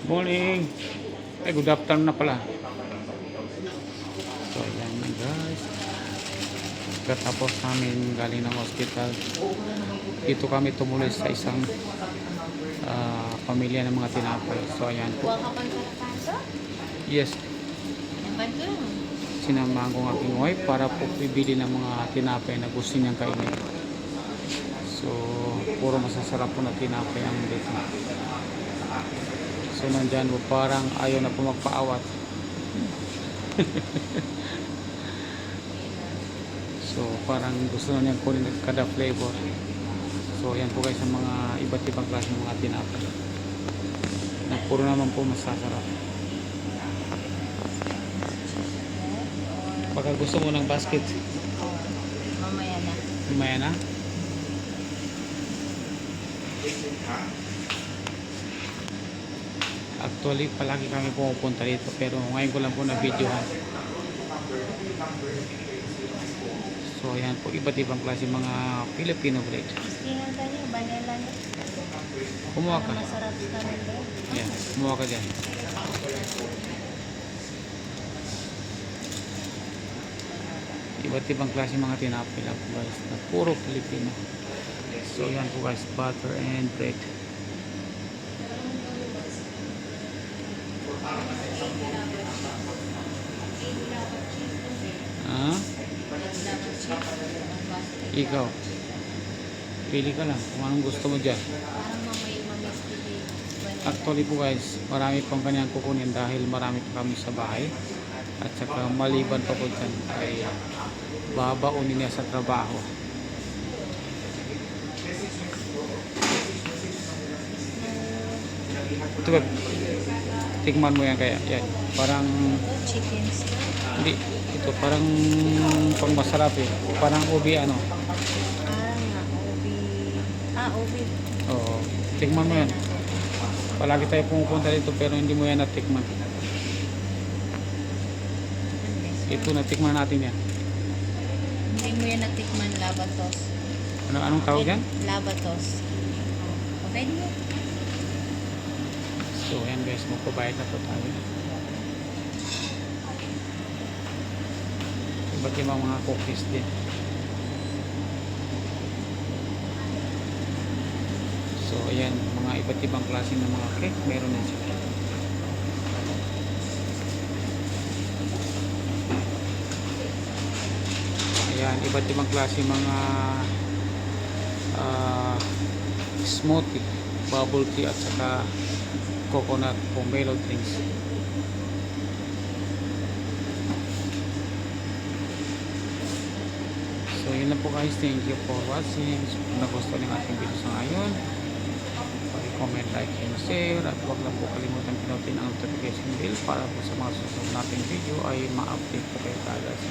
Morning. Ay, good afternoon na pala. So, ayan na guys. Katapos namin galing ng hospital. Dito kami tumuloy sa isang pamilya ng mga tinapay. So, ayan po. Kuha ka pang karapaso? Yes. Yan ba ito? Sinamahan ko ng aking wife para po bibili ng mga tinapay na gusto niyang kainin. So, puro masasarap po na tinapay ang dito. So, nandyan po parang ayaw na po magpaawat. So, parang gusto na niyang kunin kada flavor. So, ayan po guys ang mga iba't ibang klase ng mga tinapay. Na puro naman po masasarap. Baka gusto mo ng basket. Mamaya na. Mamaya na. Actually, palagi kami pumupunta dito pero ngayon ko lang po na videohan. So, ayan po, iba't ibang klase mga Filipino bread. Iskingan ka niya, vanilla niya. Kumuha ka. Masarap sa kanila. Ayan, kumuha ka dyan. Iba't ibang klase mga tinapay lang po guys na puro Filipino. So, ayan po guys, butter and bread. Ah? Ikaw. Pili ka lang kung anong gusto mo dyan. Parang mamis. Actually po guys, marami pang kanyang kukunin dahil marami pa kami sa bahay. At saka maliban pa po dyan ay babaunin niya sa trabaho. Ito ba? Tikman mo yan kaya. Yan. Parang Chicken steak. hindi. Ito parang pang masarap eh. Parang ubi ano. Parang nga, ubi. Ubi. Oo. Tikman mo yan. Palagi tayo pumupunta dito pero hindi mo yan natikman. Ito natikman natin yan. Hindi mo yan natikman, labatos. Anong tawag yan? Labatos. Okay mo? So ayan guys, magpabayad na po tayo. Iba't ibang mga cookies din. So ayan, mga iba't ibang klase ng mga cake, meron din sila. Ayan, iba't ibang klase mga smoothie, bubble tea at saka coconut pomelo drinks. So yun lang po guys, thank you for watching. So, kung nagustuhan yung ating video sa ngayon, comment, like, and share. At huwag lang po kalimutan pinutin ang notification bell para po sa mga susunod nating video ay ma-update po kayo kagad sa